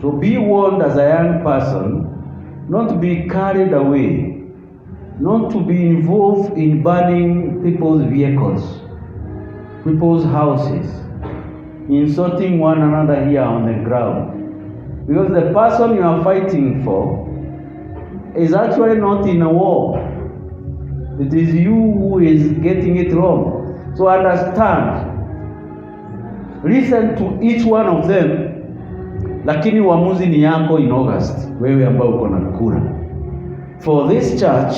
So be warned as a young person not to be carried away, not to be involved in burning people's vehicles, people's houses, insulting one another here on the ground. Because the person you are fighting for is actually not in a war. It is you who is getting it wrong. So understand. Listen to each one of them. Lakini uamuzi ni yako in August, wewe ambao uko na kura. For this church,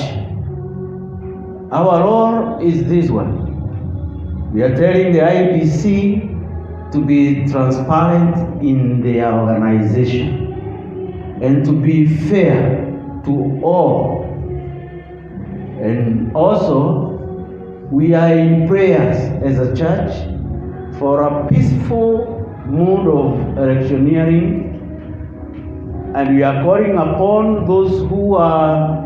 our role is this one. We are telling the IPC to be transparent in their organization and to be fair to all. And also, we are in prayers as a church for a peaceful mode of electioneering, and we are calling upon those who are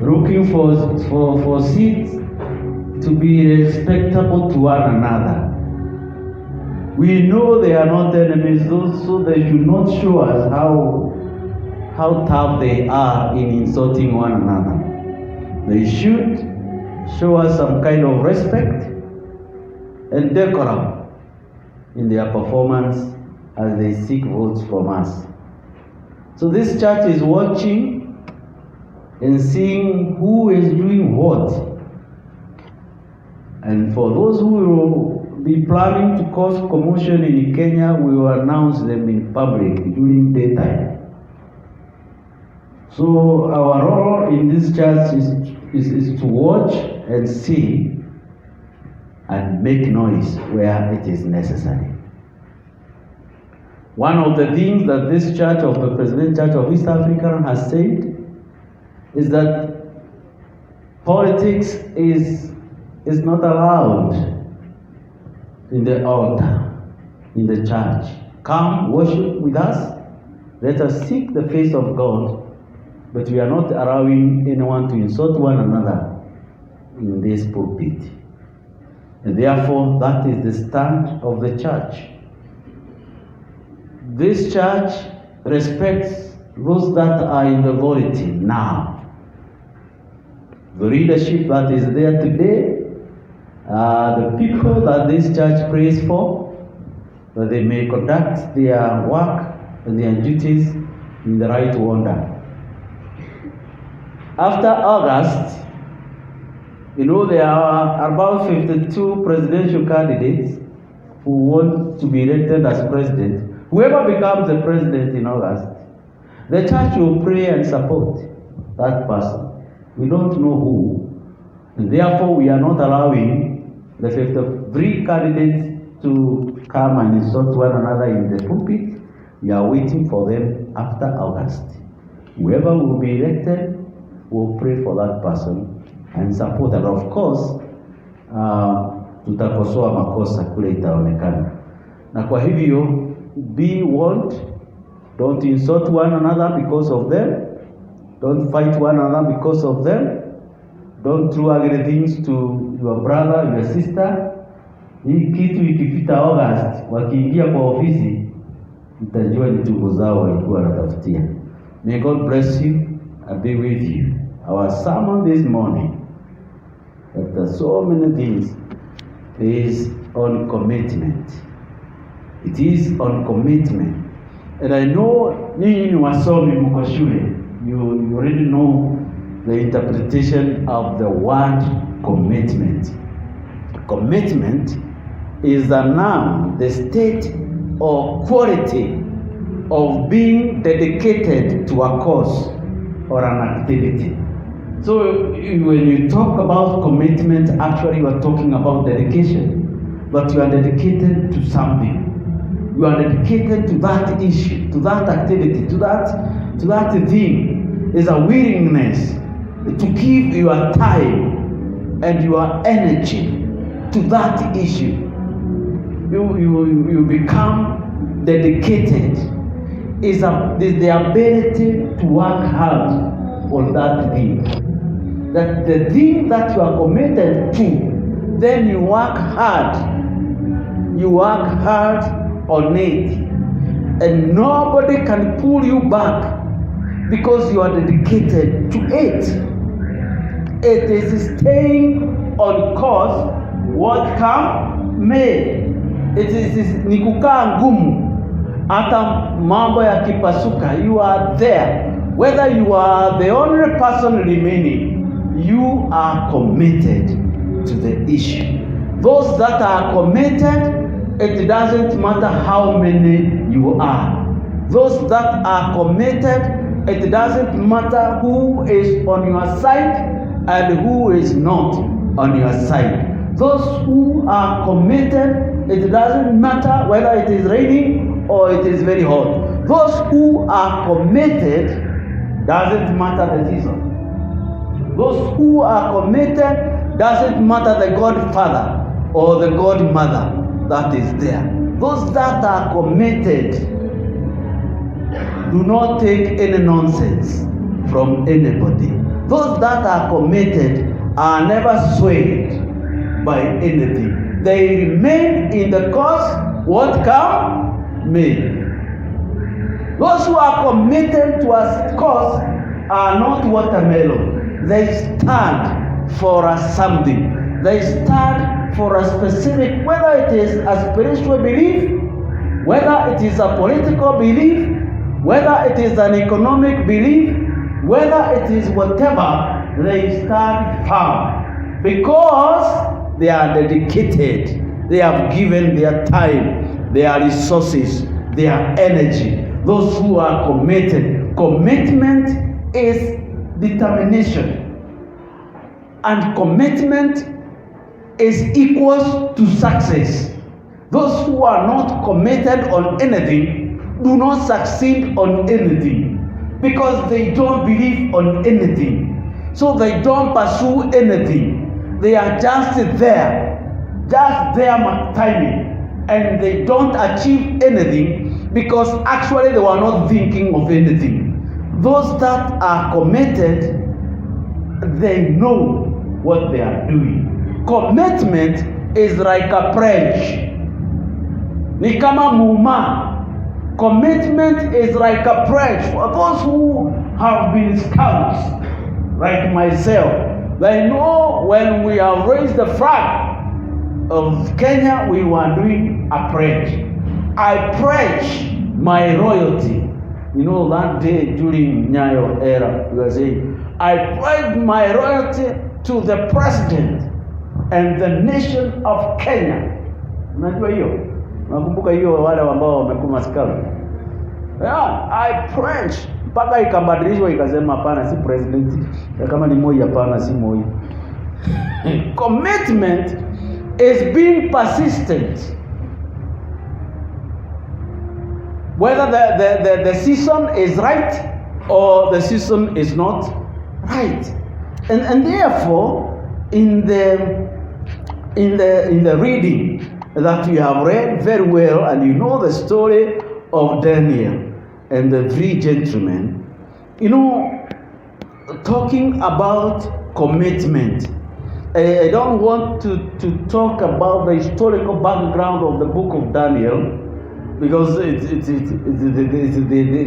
looking for seats to be respectable to one another. We know they are not enemies, so they should not show us how tough they are in insulting one another. They should show us some kind of respect and decorum in their performance as they seek votes from us. So this church is watching and seeing who is doing what. And for those who will be planning to cause commotion in Kenya, we will announce them in public during daytime. So our role in this church is to watch and see and make noise where it is necessary. One of the things that this church of the President Church of East Africa has said is that politics is not allowed in the altar, in the church. Come worship with us. Let us seek the face of God, but we are not allowing anyone to insult one another in this pulpit. And therefore, that is the stand of the church. This church respects those that are in the authority now. The leadership that is there today, the people that this church prays for, that they may conduct their work and their duties in the right order. After August, there are about 52 presidential candidates who want to be elected as president. Whoever becomes the president in August, the church will pray and support that person. We don't know who. And therefore, we are not allowing the 53 candidates to come and insult one another in the pulpit. We are waiting for them after August. Whoever will be elected will pray for that person and support. And of course, tutakosoa makosa kule itaonekana. Na kwa hivyo, be warned. Don't insult one another because of them. Don't fight one another because of them. Don't do ugly things to your brother, your sister. Hii kitu ikifika August, wakiingia kwa ofisi, mtajua ni tuko zao walikuwa wanatafutia. May God bless you and be with you. Our sermon this morning, after so many things, is on commitment. It is on commitment. And I know ninyi ni wasomi mko shule. You already know the interpretation of the word commitment. Commitment is the noun, the state or quality of being dedicated to a cause or an activity. So when you talk about commitment, actually you are talking about dedication. But you are dedicated to something. You are dedicated to that issue, to that activity, to that thing. Is a willingness to give your time and your energy to that issue. You become dedicated. Is the ability to work hard on that thing. That the thing that you are committed to, then you work hard. You work hard on it. and nobody can pull you back because you are dedicated to it. It is staying on course, what come may. It is ni kukaa ngumu hata mambo yakipasuka. You are there. Whether you are the only person remaining, you are committed to the issue. Those that are committed, it doesn't matter how many you are. Those that are committed, it doesn't matter who is on your side and who is not on your side. Those who are committed, it doesn't matter whether it is raining or it is very hot. Those who are committed, doesn't matter the season. Those who are committed, doesn't matter the godfather or the godmother that is there. Those that are committed do not take any nonsense from anybody. Those that are committed are never swayed by anything. They remain in the course, what come may. Those who are committed to a cause are not watermelon. They stand for something. They stand for a specific, whether it is a spiritual belief, whether it is a political belief, whether it is an economic belief, whether it is whatever, they stand firm because they are dedicated. They have given their time, their resources, their energy. Those who are committed. Commitment is determination. And commitment is equals to success. Those who are not committed on anything do not succeed on anything because they don't believe on anything. So they don't pursue anything. They are just there timing, and they don't achieve anything because actually they were not thinking of anything. Those that are committed, they know what they are doing. Commitment is like a pledge. Ni kama muma. Commitment is like a pledge. For those who have been scouts, like myself, they know when we have raised the flag of Kenya, we were doing a pledge. I pledge my royalty. You know, that day during Nyayo era, we were saying, I pledge my royalty to the president and the nation of Kenya. Unajua hiyo? Nakumbuka hiyo wale ambao wamekuwa scout. Yeah, I pledge. Mpaka ikabadilishwa ikasema hapana, si president. Kama ni Moi, hapana, si Moi. Commitment is being persistent. Whether the season is right or the season is not right. And therefore, in the reading that you have read very well, and you know the story of Daniel and the three gentlemen, you know, talking about commitment. I don't want to talk about the historical background of the book of Daniel, because the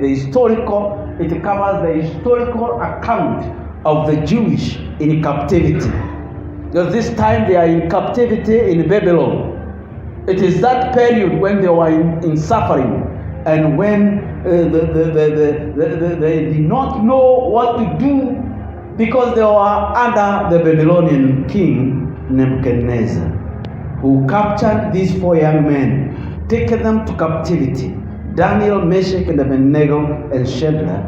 historical, it covers the historical account of the Jewish in captivity. Because this time they are in captivity in Babylon. It is that period when they were in suffering, and when they did not know what to do, because they were under the Babylonian king Nebuchadnezzar, who captured these four young men, taken them to captivity, Daniel, Meshach, and Abednego, and Shadrach.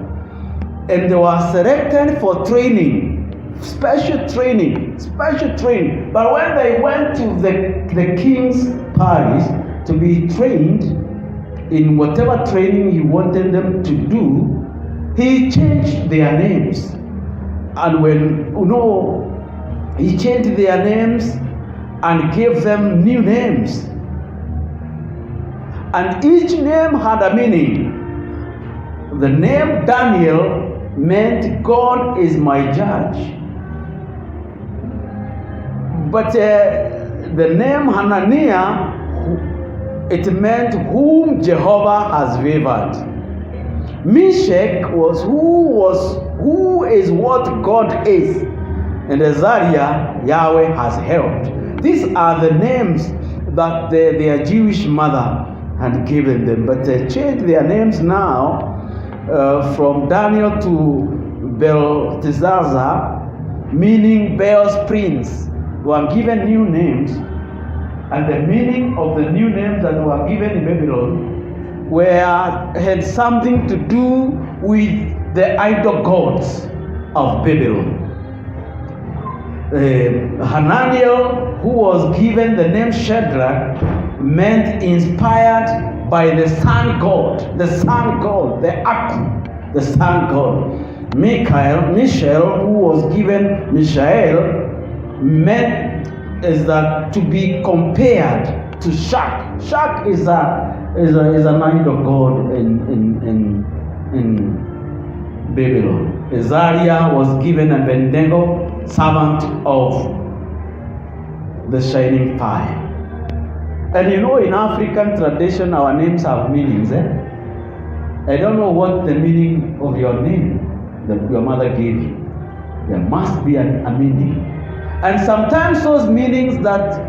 And they were selected for training, special training. But when they went to the king's palace to be trained in whatever training he wanted them to do, he changed their names. And when, he changed their names and gave them new names. And each name had a meaning. The name Daniel meant God is my judge. But the name Hananiah it meant whom Jehovah has favored. Meshach was who is what God is. And Azariah, Yahweh has helped. These are the names that their Jewish mother had given them. But they changed their names now from Daniel to Belteshazzar, meaning Baal's prince. They were given new names. And the meaning of the new names that were given in Babylon had something to do with the idol gods of Babylon. Hananiel, who was given the name Shadrach, meant inspired by the sun god, the Aku, the sun god. Mishael, who was given Mishael, meant is that to be compared to Shak. Shak is an idol god in Babylon. Azariah was given Abednego, servant of the shining fire. And you know, in African tradition, our names have meanings. I don't know what the meaning of your name that your mother gave you. There must be a meaning. And sometimes those meanings that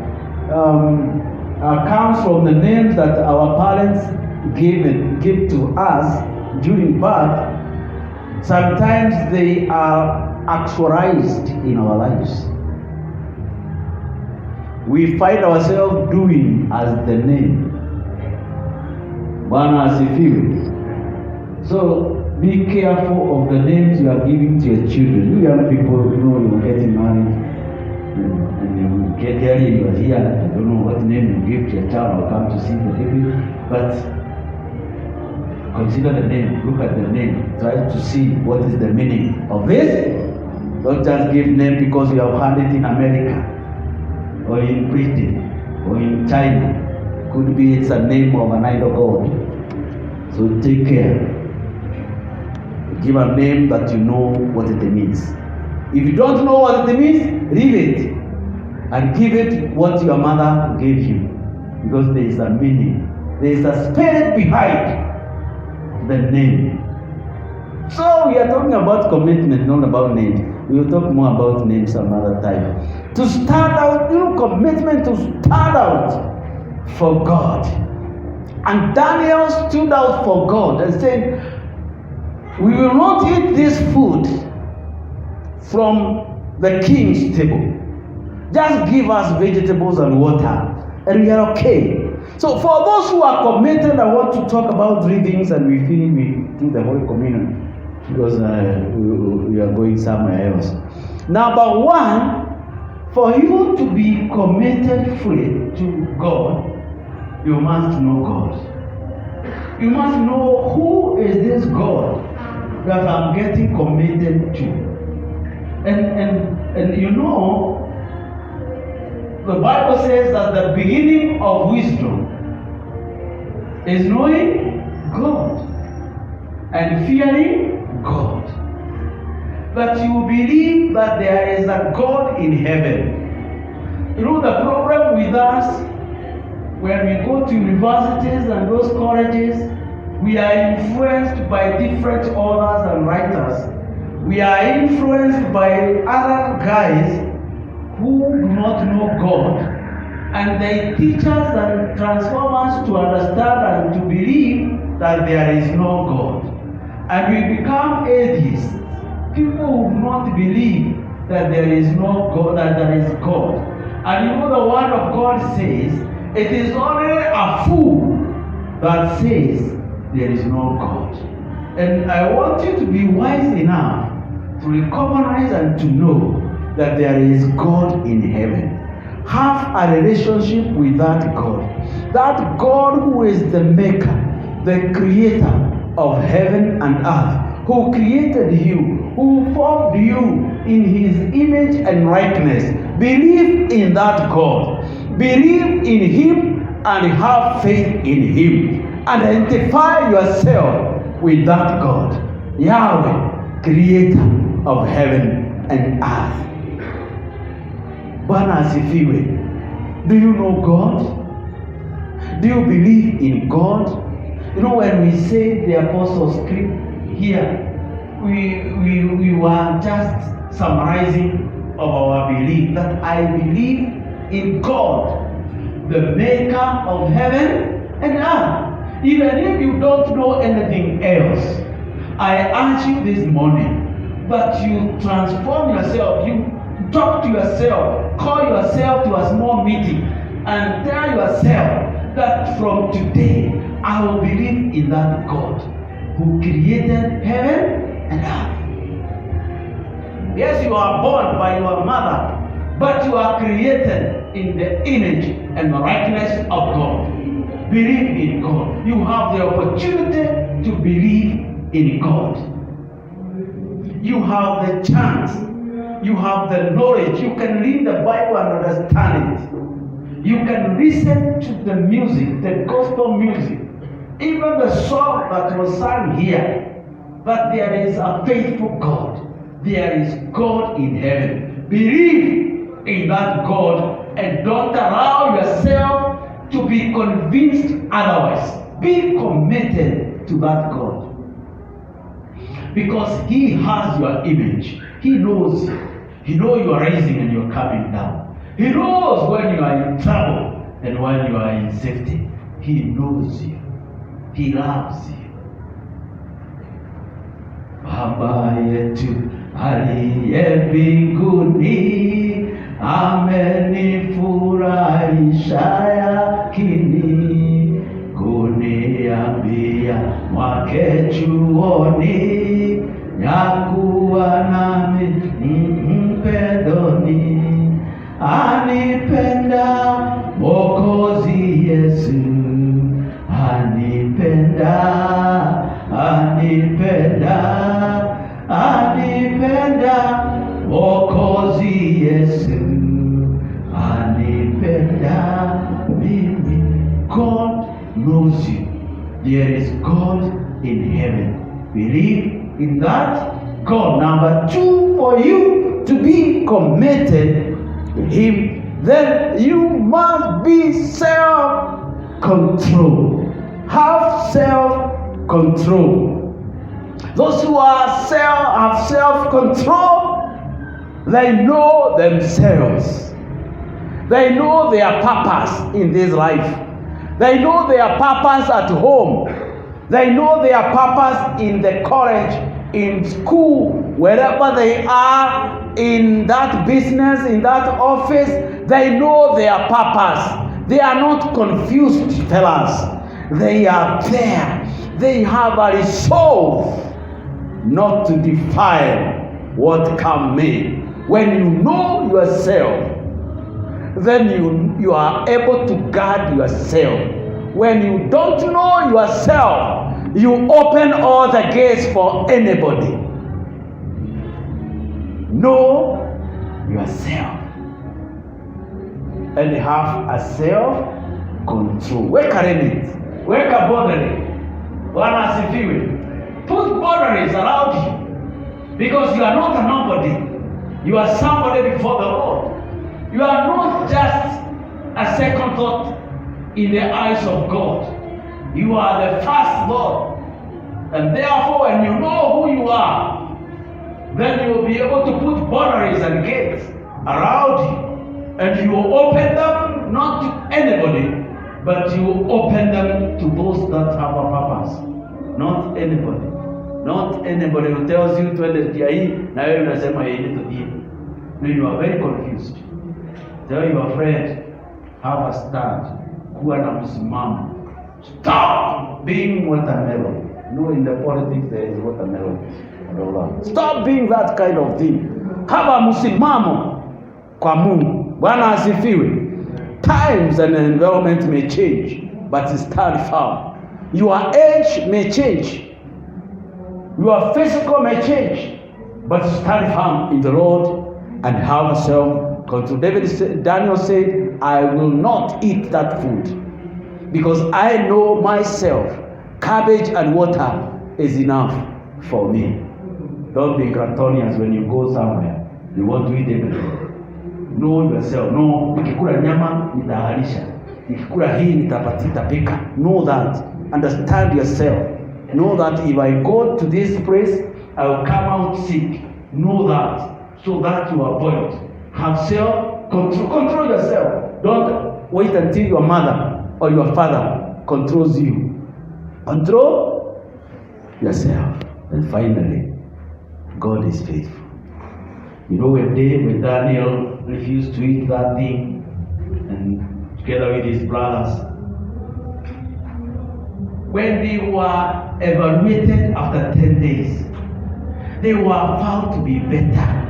comes from the names that our parents give to us during birth, sometimes they are actualized in our lives. We find ourselves doing as the name. Bwana asifiwe. So be careful of the names you are giving to your children. You young people, you know you're getting married. And you get there, you are here, I don't know what name you give to your child or come to see the baby, but consider the name, look at the name, try to see what is the meaning of this. Don't just give name because you have heard it in America, or in Britain, or in China. Could be it's a name of an idol god. So take care. Give a name that you know what it means. If you don't know what it means, leave it and give it what your mother gave you, because there is a meaning. There is a spirit behind the name. So we are talking about commitment, not about names. We will talk more about names some other time. To stand out, commitment to stand out for God. And Daniel stood out for God and said, we will not eat this food from the king's table. Just give us vegetables and water, and we are okay. So for those who are committed, I want to talk about 3 things, and we finish with the Holy Communion, because we are going somewhere else. Number 1, for you to be committed fully to God, you must know God. You must know who is this God that I'm getting committed to. And you know, the Bible says that the beginning of wisdom is knowing God and fearing God. That you believe that there is a God in heaven. You know, the problem with us, when we go to universities and those colleges, we are influenced by different authors and writers. We are influenced by other guys who do not know God, and they teach us and transform us to understand and to believe that there is no God. And we become atheists, people who do not believe that there is no God, that there is God. And you know, the word of God says, it is only a fool that says there is no God. And I want you to be wise enough to recognize and to know that there is God in heaven. Have a relationship with that God. That God who is the maker, the creator of heaven and earth, who created you, who formed you in his image and likeness. Believe in that God. Believe in him and have faith in him. Identify yourself with that God, Yahweh, creator of heaven and earth. Bwana asifiwe. Do you know God? Do you believe in God? You know, when we say the Apostles' Creed here, we were just summarizing of our belief that I believe in God, the maker of heaven and earth. Even if you don't know anything else, I urge you this morning that you transform yourself, you talk to yourself, call yourself to a small meeting and tell yourself that from today I will believe in that God who created heaven and earth. Yes, you are born by your mother, but you are created in the image and the likeness of God. Believe in God. You have the opportunity to believe in God. You have the chance. You have the knowledge. You can read the Bible and understand it. You can listen to the music, the gospel music, even the song that was sung here. But there is a faithful God. There is God in heaven. Believe in that God and don't allow yourself to be convinced otherwise. Be committed to that God. Because He has your image. He knows you. He knows you are rising and you are coming down. He knows when you are in trouble and when you are in safety. He knows you. He loves you. Baba yetu aliye mbinguni amenifurahisha yakini, kuniambia mwake chuoni nyakuwa nami mpendoni. Anipenda Mwokozi Yesu, anipenda, anipenda, anipenda Mwokozi Yesu, anipenda mimi. God knows you. There is God in heaven. Believe in that God. Number two, for you to be committed to Him, then you must be self-control. Have self-control. Those who have self-control, they know themselves. They know their purpose in this life. They know their purpose at home. They know their purpose in the college, in school, wherever they are, in that business, in that office. They know their purpose. They are not confused fellas. They are there. They have a resolve not to defile what come may. When you know yourself, then you are able to guard yourself. When you don't know yourself, you open all the gates for anybody. Know yourself and have a self-control. Weka limit, weka boundary. Bwana asifiwe. Put boundaries around you, because you are not a nobody. You are somebody before the Lord. You are not just a second thought in the eyes of God. You are the first Lord. And therefore, when you know who you are, then you will be able to put boundaries and gates around you. And you will open them not to anybody, but you will open them to those that have a purpose. Not anybody. Not anybody who tells you to ende njia hii na wewe unasema yeye ndio ndiye. No, you are very confused. Tell your friend, have a stand. Kuwa na msimamo. Stop being watermelon. No, in the politics there is watermelon. Stop being that kind of thing. Have a msimamo kwa Mungu. Bwana asifiwe. Times and environment may change, but stand firm. Your age may change. Your physical may change, but stand firm in the Lord and have self-control. Daniel said, I will not eat that food because I know myself. Cabbage and water is enough for me. Don't be gluttonous when you go somewhere. You want to eat everything. Know yourself. No, nikikula nyama nitaharisha. nikikula hii nitapika. Know that. Understand yourself. Know that if I go to this place, I will come out sick. Know that, so that you avoid. Have self-control. Control yourself. Don't wait until your mother or your father controls you. Control yourself. And finally, God is faithful. You know, when Daniel refused to eat that thing, and together with his brothers, when they were evaluated after 10 days, they were found to be better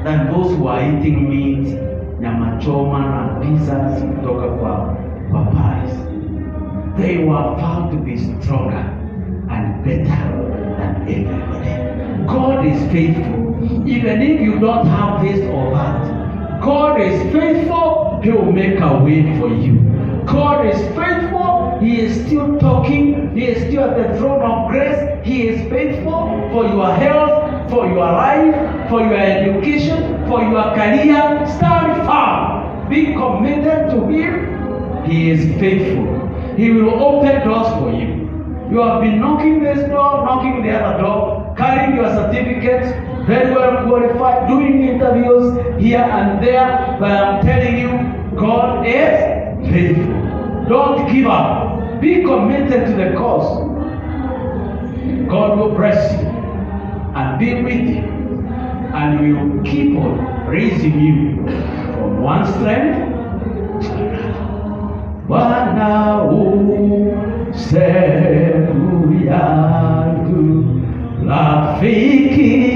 than those who are eating meat, nyama choma and pizzas kutoka kwa Paris. They were found to be stronger and better than everybody. God is faithful. Even if you don't have this or that, God is faithful. He will make a way for you. God is faithful. He is still talking. He is still at the throne of grace. He is faithful for your health, for your life, for your education, for your career. Stand firm. Be committed to Him. He is faithful. He will open doors for you. You have been knocking this door, knocking the other door, carrying your certificates, very well qualified, doing interviews here and there, but I'm telling you, God is faithful. Don't give up. Be committed to the cause. God will bless you and be with you, and will keep on raising you from one strength to another. Bwana usemu yangu, rafiki